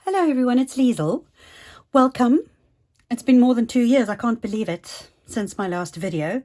Hello everyone, it's Liesl. Welcome. It's been more than 2 years, I can't believe it, since my last video.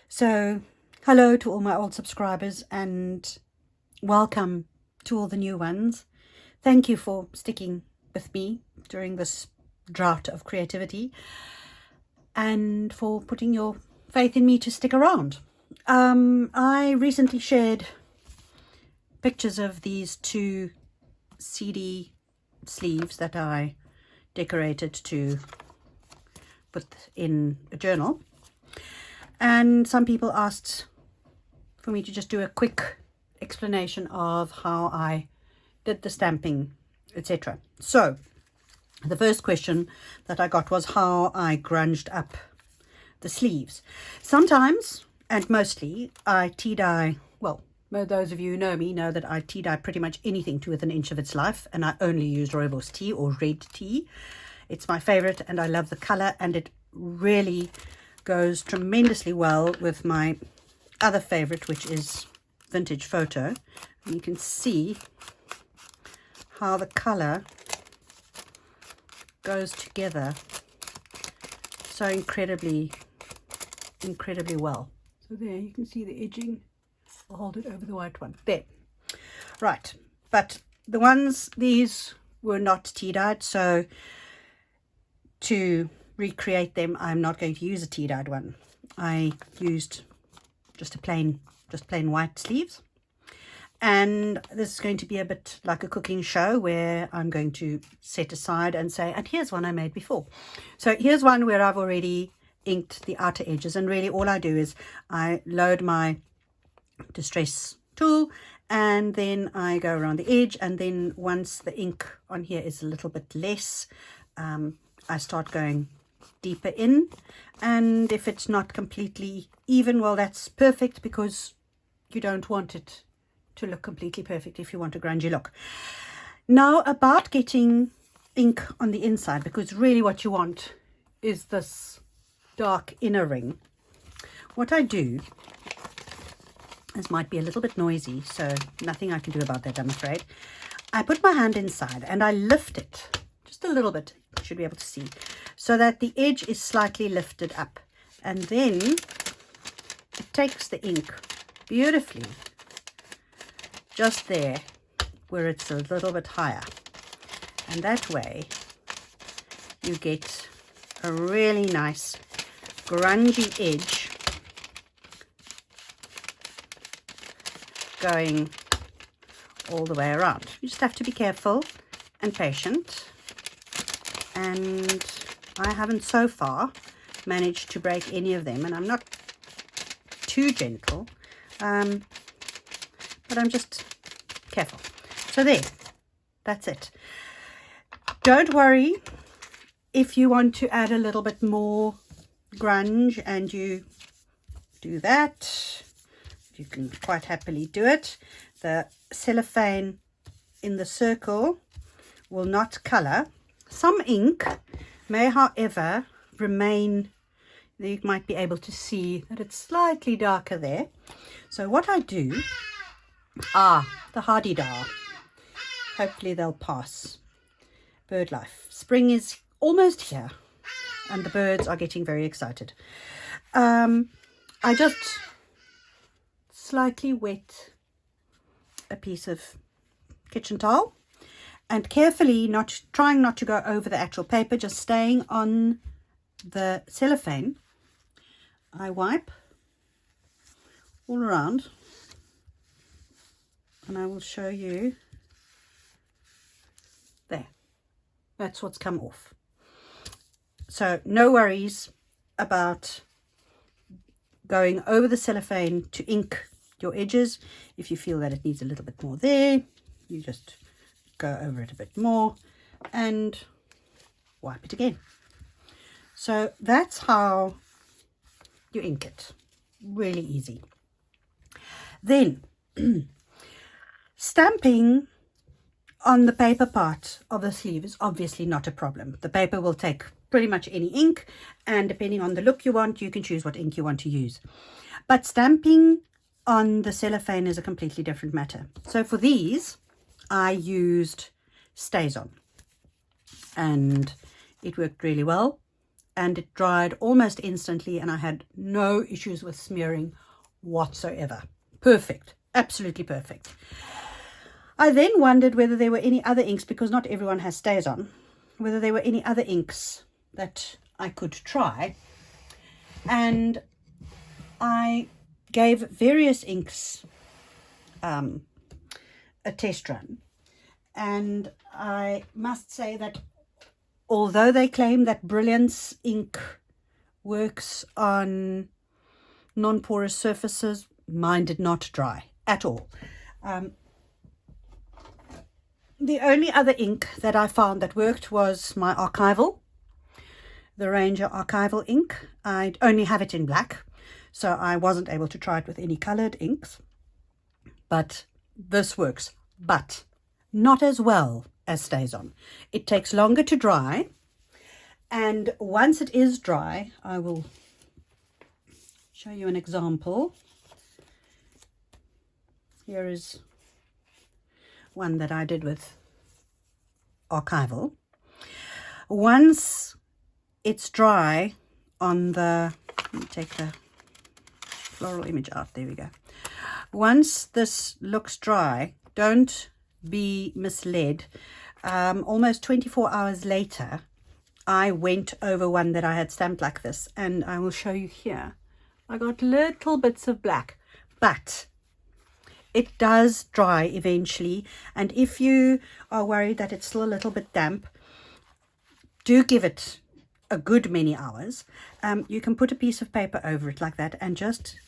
So, hello to all my old subscribers and welcome to all the new ones. Thank you for sticking with me during this drought of creativity and for putting your faith in me to stick around. I recently shared pictures of these two CD sleeves that I decorated to put in a journal, and some people asked for me to just do a quick explanation of how I did the stamping, etc. So the first question that I got was how I grunged up the sleeves. Sometimes, and mostly, I tea dye, well, those of you who know me know that I tea dye pretty much anything to within an inch of its life, and I only use rooibos tea or red tea. It's my favorite and I love the color, and it really goes tremendously well with my other favorite, which is vintage photo. And you can see how the color goes together so incredibly well. So there you can see the edging. I'll hold it over the white one. There. Right. But these were not tea dyed, so to recreate them, I'm not going to use a tea dyed one. I used just plain white sleeves. And this is going to be a bit like a cooking show where I'm going to set aside and say, and here's one I made before. So here's one where I've already inked the outer edges, and really all I do is I load my distress tool and then I go around the edge, and then once the ink on here is a little bit less, I start going deeper in, and if it's not completely even, well, that's perfect, because you don't want it to look completely perfect if you want a grungy look. Now about getting ink on the inside, because really what you want is this dark inner ring. What I do, this might be a little bit noisy, so nothing I can do about that, I'm afraid. I put my hand inside and I lift it just a little bit, you should be able to see, so that the edge is slightly lifted up, and then it takes the ink beautifully just there where it's a little bit higher, and that way you get a really nice grungy edge going all the way around. You just have to be careful and patient, and I haven't so far managed to break any of them, and I'm not too gentle, but I'm just careful. So there, that's it. Don't worry if you want to add a little bit more grunge, and you do that, you can quite happily do it. The cellophane in the circle will not color. Some ink may, however, remain. You might be able to see that it's slightly darker there. So what I do, the hardy-dar, hopefully they'll pass. Bird life. Spring is almost here and the birds are getting very excited. I just slightly wet a piece of kitchen towel, and carefully, trying not to go over the actual paper, just staying on the cellophane, I wipe all around, and I will show you there. That's what's come off. So no worries about going over the cellophane to ink your edges. If you feel that it needs a little bit more there, you just go over it a bit more and wipe it again. So that's how you ink it. Really easy. Then stamping on the paper part of the sleeve is obviously not a problem. The paper will take pretty much any ink, and depending on the look you want, you can choose what ink you want to use. But stamping on the cellophane is a completely different matter. So for these, I used StazOn. and it worked really well, and it dried almost instantly, and I had no issues with smearing whatsoever. Perfect, absolutely perfect. I then wondered whether there were any other inks, because not everyone has StazOn, whether there were any other inks that I could try, and I gave various inks a test run, and I must say that although they claim that Brilliance ink works on non-porous surfaces, mine did not dry at all. The only other ink that I found that worked was my archival, the Ranger archival ink. I only have it in black, so I wasn't able to try it with any colored inks, but this works, but not as well as StazOn. It takes longer to dry, and once it is dry, I will show you an example. Here is one that I did with archival. Once it's dry on the, let me take the floral image out, there we go. Once this looks dry, don't be misled. Almost 24 hours later, I went over one that I had stamped like this, and I will show you here. I got little bits of black, but it does dry eventually, and if you are worried that it's still a little bit damp, do give it a good many hours. You can put a piece of paper over it like that and just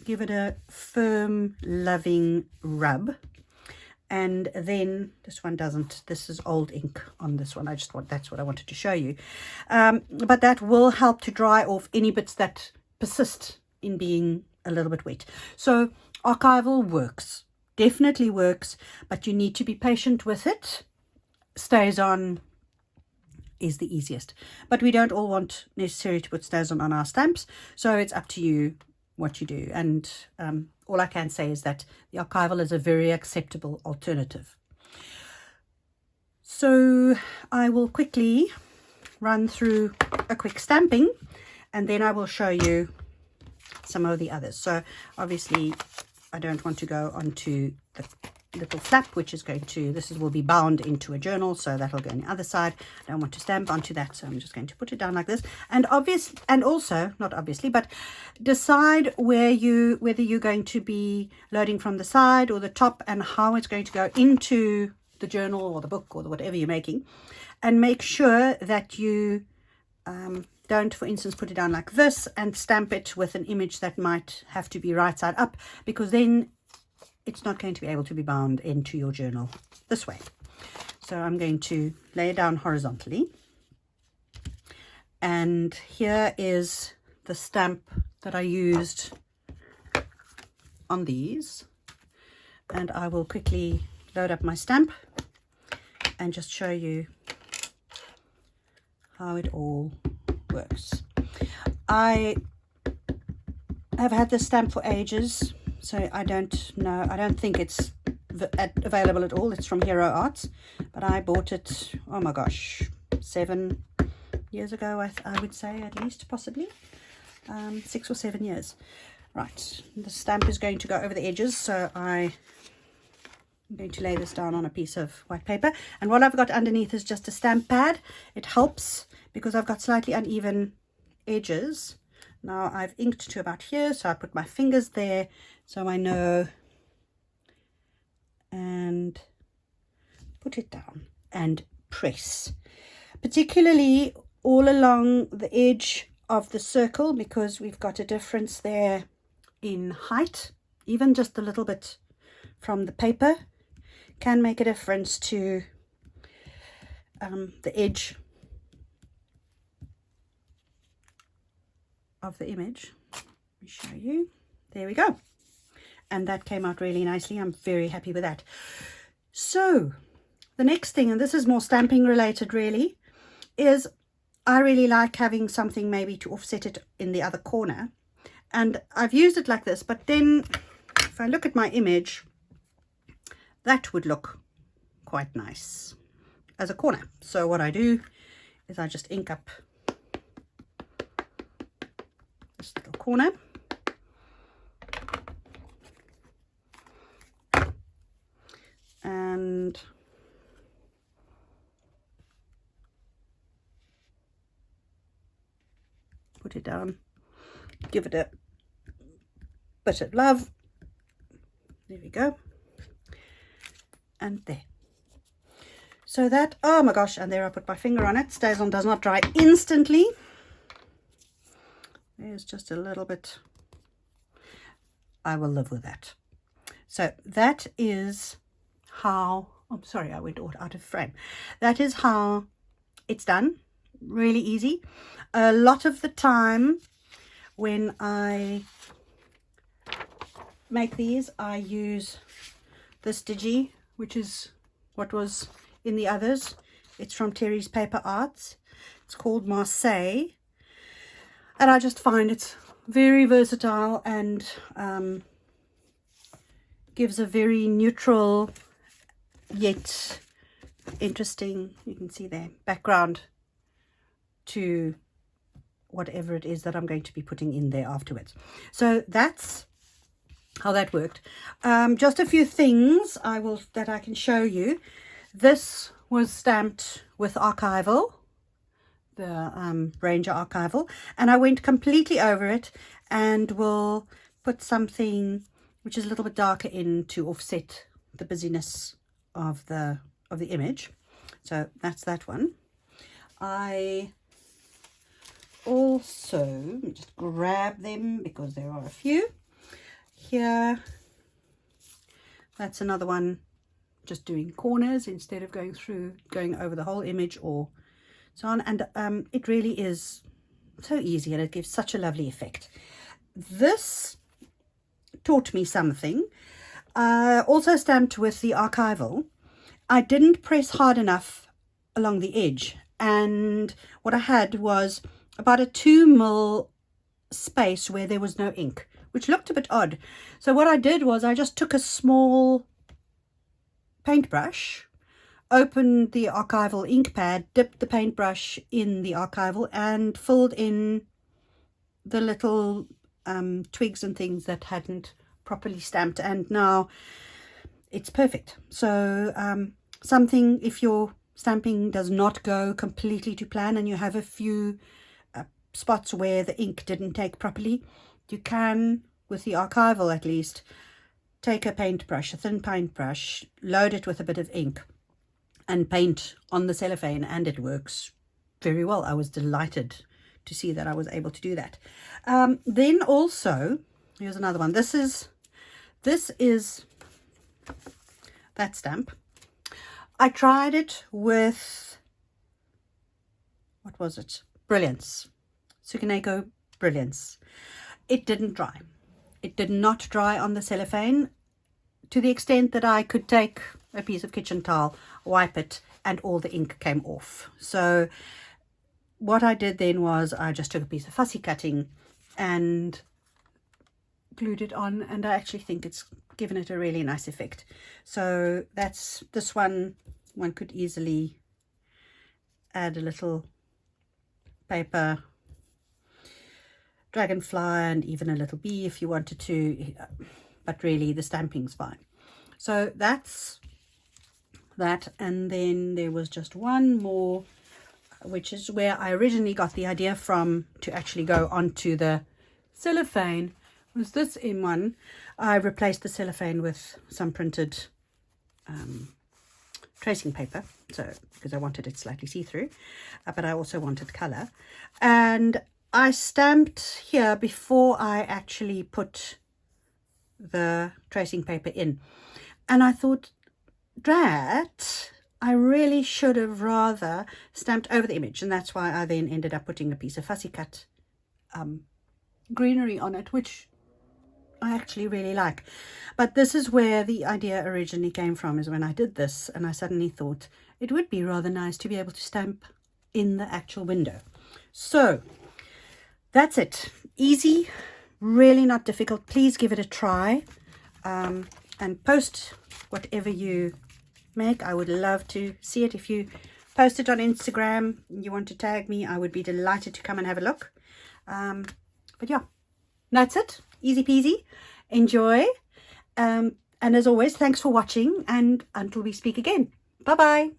give it a firm, loving rub. And then this one doesn't, this is old ink on this one. That's what I wanted to show you. But that will help to dry off any bits that persist in being a little bit wet. So archival works, definitely works, but you need to be patient with it. StazOn is the easiest, but we don't all want necessarily to put StazOn on our stamps, so it's up to you what you do. And all I can say is that the archival is a very acceptable alternative. So I will quickly run through a quick stamping, and then I will show you some of the others. So obviously I don't want to go onto the little flap, which is going to, will be bound into a journal, so that'll go on the other side. I don't want to stamp onto that, so I'm just going to put it down like this. And also not obviously, but decide whether you're going to be loading from the side or the top, and how it's going to go into the journal or the book or whatever you're making, and make sure that you don't, for instance, put it down like this and stamp it with an image that might have to be right side up, because then it's not going to be able to be bound into your journal this way. So I'm going to lay it down horizontally, and here is the stamp that I used on these, and I will quickly load up my stamp and just show you how it all works. I have had this stamp for ages, so I don't think it's available at all. It's from Hero Arts, but I bought it, oh my gosh, 7 years ago, I would say, at least, possibly 6 or 7 years. Right, the stamp is going to go over the edges, so I'm going to lay this down on a piece of white paper, and what I've got underneath is just a stamp pad. It helps because I've got slightly uneven edges. Now I've inked to about here, so I put my fingers there so I know, and put it down and press, particularly all along the edge of the circle, because we've got a difference there in height. Even just a little bit from the paper can make a difference to the edge of the image. Let me show you. There we go, and that came out really nicely. I'm very happy with that. So the next thing, and this is more stamping related really, is I really like having something maybe to offset it in the other corner, and I've used it like this, but then if I look at my image, that would look quite nice as a corner. So what I do is I just ink up this little corner. And put it down, give it a bit of love. There we go. And there. So that, oh my gosh, and there I put my finger on it. Stays on, does not dry instantly. There's just a little bit. I will live with that. So that is how, I'm sorry, I went out of frame. That is how it's done. Really easy. A lot of the time when I make these, I use this digi, which is what was in the others. It's from Terry's Paper Arts. It's called Marseille, and I just find it's very versatile and gives a very neutral yet interesting, you can see there, background to whatever it is that I'm going to be putting in there afterwards. So that's how that worked. Just a few things that I can show you. This was stamped with archival, the Ranger archival, and I went completely over it, and will put something which is a little bit darker in to offset the busyness of the image. So that's that one. I also just grab them because there are a few here. That's another one, just doing corners instead of going over the whole image or so on. And it really is so easy, and it gives such a lovely effect. This taught me something. Also stamped with the archival. I didn't press hard enough along the edge, and what I had was about a 2 mil space where there was no ink, which looked a bit odd. So what I did was I just took a small paintbrush, opened the archival ink pad, dipped the paintbrush in the archival, and filled in the little twigs and things that hadn't properly stamped, and now it's perfect. So something, if your stamping does not go completely to plan and you have a few spots where the ink didn't take properly, you can, with the archival at least, take a paintbrush, a thin paintbrush, load it with a bit of ink and paint on the cellophane, and it works very well. I was delighted to see that I was able to do that. Then also, here's another one. This is that stamp. I tried it with, what was it? Brilliance. Tsukineko Brilliance. It didn't dry. It did not dry on the cellophane to the extent that I could take a piece of kitchen towel, wipe it, and all the ink came off. So what I did then was I just took a piece of fussy cutting and glued it on, and I actually think it's given it a really nice effect. So that's this one. One could easily add a little paper dragonfly and even a little bee if you wanted to, but really the stamping's fine. So that's that. And then there was just one more, which is where I originally got the idea from to actually go onto the cellophane, was this M1. I replaced the cellophane with some printed tracing paper, so because I wanted it slightly see-through, but I also wanted color. And I stamped here before I actually put the tracing paper in, and I thought, drat, I really should have rather stamped over the image, and that's why I then ended up putting a piece of fussy cut greenery on it, which I actually really like. But this is where the idea originally came from, is when I did this and I suddenly thought it would be rather nice to be able to stamp in the actual window. So that's it. Easy, really not difficult. Please give it a try and post whatever you make. I would love to see it. If you post it on Instagram. You want to tag me, I would be delighted to come and have a look. But yeah, that's it. Easy peasy. Enjoy. And as always, thanks for watching, and until we speak again. Bye-bye.